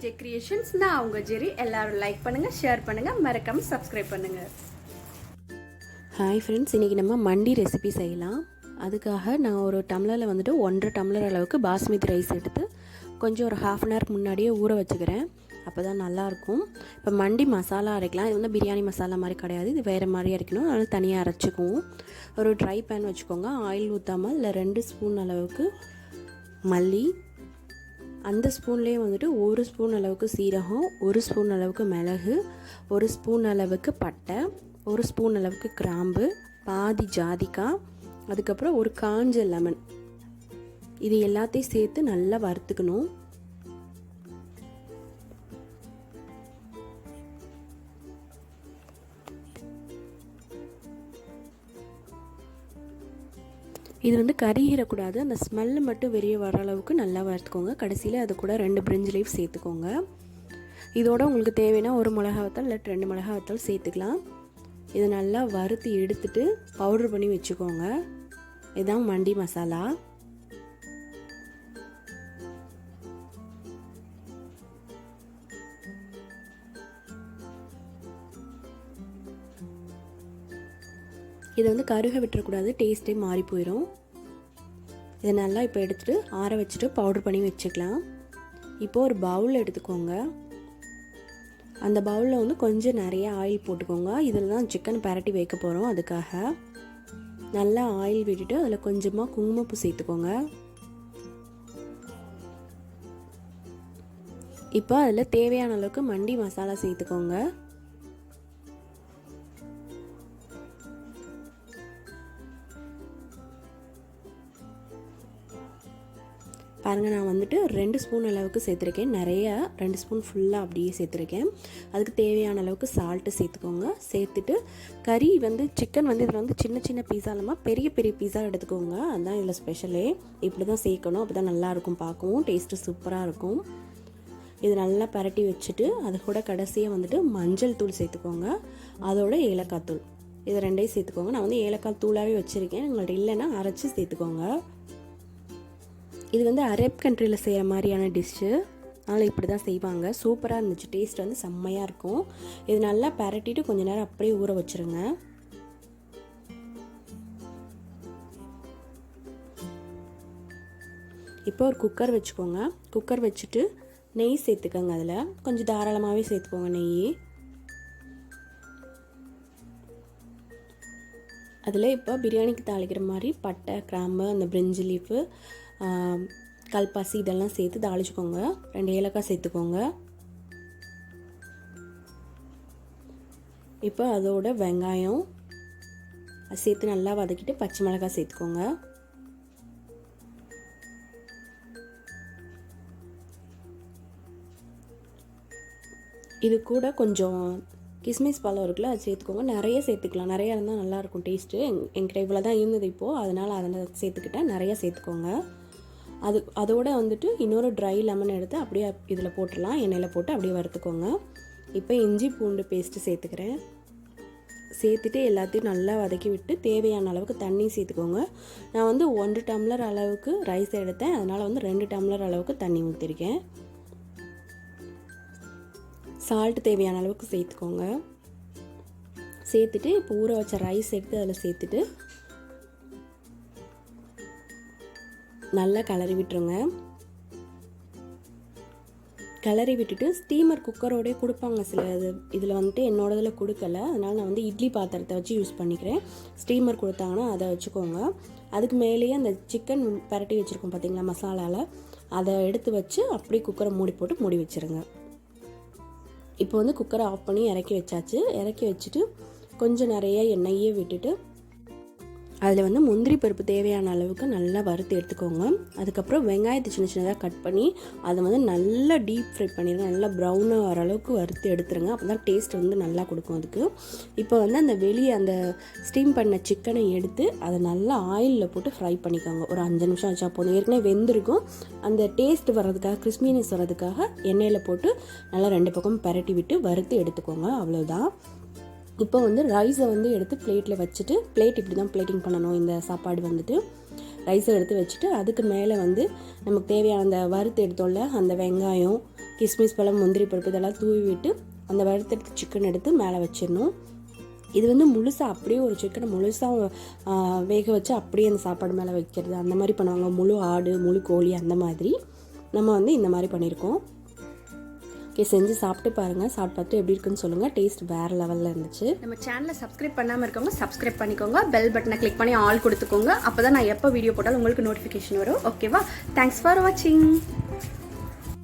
VJ creations. நான் உங்க ஜெரி. எல்லாரும் லைக் பண்ணுங்க, ஷேர் பண்ணுங்க, மறக்காம சப்ஸ்கிரைப் பண்ணுங்க. ஹாய் ஃப்ரெண்ட்ஸ், இன்றைக்கி நம்ம மண்டி ரெசிபி செய்யலாம். அதுக்காக நான் ஒரு டம்ளரில் வந்துட்டு 1.5 டம்ளர் அளவுக்கு பாஸ்மதி ரைஸ் எடுத்து கொஞ்சம் ஒரு ஹாஃப் அன் ஹவருக்கு முன்னாடியே ஊற வச்சுக்கிறேன். அப்போ தான் நல்லாயிருக்கும். இப்போ மண்டி மசாலா அரைக்கலாம். இது வந்து பிரியாணி மசாலா மாதிரி கிடையாது, இது வேறு மாதிரி அரைக்கணும். அதனால் தனியாக அரைச்சிக்குவோம். ஒரு ட்ரை பேன் வச்சுக்கோங்க. ஆயில் ஊற்றாமல் இல்லை 2 ஸ்பூன் அளவுக்கு மல்லி, அந்த ஸ்பூன்லேயே வந்துட்டு 1 ஸ்பூன் அளவுக்கு சீரகம், 1 ஸ்பூன் அளவுக்கு மிளகு, 1 ஸ்பூன் அளவுக்கு பட்டை, 1 ஸ்பூன் அளவுக்கு கிராம்பு, பாதி ஜாதிக்காய், அதுக்கப்புறம் ஒரு காஞ்ச லெமன். இது எல்லாத்தையும் சேர்த்து நல்லா வறுத்துக்கணும். இது வந்து கறிகிடக்கூடாது, அந்த ஸ்மெல்லு மட்டும் வெளியே வர அளவுக்கு நல்லா வறுத்துக்கோங்க. கடைசியில் அது கூட 2 பிரிஞ்சி லீஃப் சேர்த்துக்கோங்க. இதோட உங்களுக்கு தேவைன்னா 1 மிளகா வத்தல் இல்லை 2 மிளகா வத்தல் சேர்த்துக்கலாம். இது நல்லா வறுத்து எடுத்துட்டு பவுடர் பண்ணி வச்சுக்கோங்க. இதுதான் மண்டி மசாலா. இதை வந்து கருக விட்டுறக்கூடாது, டேஸ்ட்டே மாறி போயிடும். இதை நல்லா இப்போ எடுத்துகிட்டு ஆற வச்சுட்டு பவுடர் பண்ணி வச்சுக்கலாம். இப்போது ஒரு பவுல் எடுத்துக்கோங்க. அந்த பவுலில் வந்து கொஞ்சம் நிறைய ஆயில் போட்டுக்கோங்க. இதில் தான் சிக்கன் பரட்டி வைக்க போகிறோம். அதுக்காக நல்லா ஆயில் விட்டுட்டு அதில் கொஞ்சமாக குங்குமப்பூ சேர்த்துக்கோங்க. இப்போ அதில் தேவையான அளவுக்கு மண்டி மசாலா சேர்த்துக்கோங்க. பாருங்கள், நான் வந்துட்டு 2 ஸ்பூன் அளவுக்கு சேர்த்துருக்கேன். நிறைய 2 ஸ்பூன் ஃபுல்லாக அப்படியே சேர்த்துருக்கேன். அதுக்கு தேவையான அளவுக்கு சால்ட்டு சேர்த்துக்கோங்க. சேர்த்துட்டு கறி வந்து சிக்கன் வந்து இதில் வந்து சின்ன சின்ன பீஸா இல்லாமல் பெரிய பெரிய பீஸா எடுத்துக்கோங்க. அதுதான் இதில் ஸ்பெஷலே. இப்படி தான் சேர்க்கணும், அப்போ தான் நல்லாயிருக்கும், பார்க்கவும் டேஸ்ட்டு சூப்பராக இருக்கும். இது நல்லா பரட்டி வச்சுட்டு அது கூட கடைசியாக வந்துட்டு மஞ்சள் தூள் சேர்த்துக்கோங்க. அதோட ஏலக்காய் தூள், இது 2ஐயும் சேர்த்துக்கோங்க. நான் வந்து ஏலக்காய் தூளாகவே வச்சுருக்கேன். உங்கள்ட்ட இல்லைன்னா அரைச்சி சேர்த்துக்கோங்க. இது வந்து அரேப் கண்ட்ரியில் செய்கிற மாதிரியான டிஷ்ஷு, அதனால் இப்படி தான் செய்வாங்க. சூப்பராக இருந்துச்சு, டேஸ்ட் வந்து செம்மையாக இருக்கும். இது நல்லா பரட்டிட்டு கொஞ்சம் நேரம் அப்படியே ஊற வச்சுருங்க. இப்போ ஒரு குக்கர் வச்சுக்கோங்க. குக்கர் வச்சுட்டு நெய் சேர்த்துக்கோங்க. அதில் கொஞ்சம் தாராளமாகவே சேர்த்துக்கோங்க நெய். அதில் இப்போ பிரியாணிக்கு தாளிக்கிற மாதிரி பட்டை, கிராம்பு, அந்த பிரிஞ்சி லீஃபு, கல்பாசி இதெல்லாம் சேர்த்து தாளிச்சுக்கோங்க. 2 ஏலக்காய் சேர்த்துக்கோங்க. இப்போ அதோட வெங்காயம் சேர்த்து நல்லா வதக்கிட்டு பச்சை மிளகாய் சேர்த்துக்கோங்க. இது கூட கொஞ்சம் கிஸ்மிஸ் பழம் இருக்குல்ல, அது சேர்த்துக்கோங்க. நிறைய சேர்த்துக்கலாம், நிறையா இருந்தால் நல்லாயிருக்கும் டேஸ்ட்டு. என்கிட்ட இவ்வளோ தான் இருந்தது இப்போது, அதனால் அதை சேர்த்துக்கிட்டேன். நிறையா சேர்த்துக்கோங்க. அதோட வந்துட்டு இன்னொரு ட்ரை லெமன் எடுத்து அப்படியே இதில் போட்டுடலாம். எண்ணெயில் போட்டு அப்படியே வறுத்துக்கோங்க. இப்போ இஞ்சி பூண்டு பேஸ்ட்டு சேர்த்துக்கிறேன். சேர்த்துட்டு எல்லாத்தையும் நல்லா வதக்கி விட்டு தேவையான அளவுக்கு தண்ணி சேர்த்துக்கோங்க. நான் வந்து 1 டம்ளர் அளவுக்கு ரைஸ் எடுத்தேன், அதனால் வந்து 2 டம்ளர் அளவுக்கு தண்ணி ஊற்றிருக்கேன். சால்ட்டு தேவையான அளவுக்கு சேர்த்துக்கோங்க. சேர்த்துட்டு இப்போ ஊற வச்ச ரைஸ் எடுத்து அதில் சேர்த்துட்டு நல்லா கிளறி விட்டுருங்க. கிளறி விட்டுட்டு ஸ்டீமர் குக்கரோடய கொடுப்பாங்க சில இது. இதில் வந்துட்டு என்னோடதில் கொடுக்கல, அதனால் நான் வந்து இட்லி பாத்திரத்தை வச்சு யூஸ் பண்ணிக்கிறேன். ஸ்டீமர் கொடுத்தாங்கன்னா அதை வச்சுக்கோங்க. அதுக்கு மேலேயே அந்த சிக்கன் பரட்டி வச்சுருக்கோம் பார்த்தீங்களா மசாலாவில், அதை எடுத்து வச்சு அப்படியே குக்கரை மூடி போட்டு மூடி வச்சுருங்க. இப்போ வந்து குக்கரை ஆஃப் பண்ணி இறக்கி வச்சாச்சு. இறக்கி வச்சுட்டு கொஞ்சம் நிறைய எண்ணெயே விட்டுட்டு அதில் வந்து முந்திரி பருப்பு தேவையான அளவுக்கு நல்லா வறுத்து எடுத்துக்கோங்க. அதுக்கப்புறம் வெங்காயத்தை சின்ன சின்னதாக கட் பண்ணி அதை வந்து நல்லா டீப் ஃப்ரை பண்ணிடுங்க. நல்லா ப்ரௌனாக வர அளவுக்கு வறுத்து எடுத்துருங்க. அப்போ தான் டேஸ்ட் வந்து நல்லா கொடுக்கும் அதுக்கு. இப்போ வந்து அந்த வெளியே அந்த ஸ்டீம் பண்ண சிக்கனை எடுத்து அதை நல்லா ஆயிலில் போட்டு ஃப்ரை பண்ணிக்கோங்க. ஒரு 5 நிமிஷம் வச்சா போதும். ஏற்கனவே வெந்திருக்கும். அந்த டேஸ்ட் வர்றதுக்காக, கிறிஸ்மினஸ் வர்றதுக்காக எண்ணெயில் போட்டு நல்லா 2 பக்கம் பரட்டி விட்டு வறுத்து எடுத்துக்கோங்க. அவ்வளோதான். இப்போ வந்து ரைஸை வந்து எடுத்து பிளேட்டில் வச்சுட்டு, பிளேட் இப்படி தான் பிளேட்டிங் பண்ணணும் இந்த சாப்பாடு வந்துட்டு. ரைஸை எடுத்து வச்சுட்டு அதுக்கு மேலே வந்து நமக்கு தேவையான அந்த வறுத்து எடுத்தோம்ல அந்த வெங்காயம், கிஸ்மிஸ் பழம், முந்திரி பருப்பு இதெல்லாம் தூவி விட்டு அந்த வறுத்தெடுத்து சிக்கன் எடுத்து மேலே வச்சிடணும். இது வந்து முழுசாக அப்படியே ஒரு சிக்கனை முழுசாக வேக வச்சு அப்படியே அந்த சாப்பாடு மேலே வைக்கிறது அந்த மாதிரி பண்ணுவாங்க. முழு ஆடு, முழு கோழி அந்த மாதிரி. நம்ம வந்து இந்த மாதிரி பண்ணியிருக்கோம். ஓகே, செஞ்சு சாப்பிட்டு பாருங்கள். சாப்பிட்டு பார்த்து எப்படி இருக்குன்னு சொல்லுங்கள். டேஸ்ட் வேறு லெவலில் இருந்துச்சு. நம்ம சேனலை சப்ஸ்கிரைப் பண்ணாமல் இருக்கவங்க சப்ஸ்கிரைப் பண்ணிக்கோங்க. பெல் பட்டனை கிளிக் பண்ணி ஆல் கொடுத்துக்கோங்க. அப்போ தான் நான் எப்போ வீடியோ போட்டாலும் உங்களுக்கு நோட்டிஃபிகேஷன் வரும். ஓகேவா? தேங்க்ஸ் ஃபார் வாட்சிங்.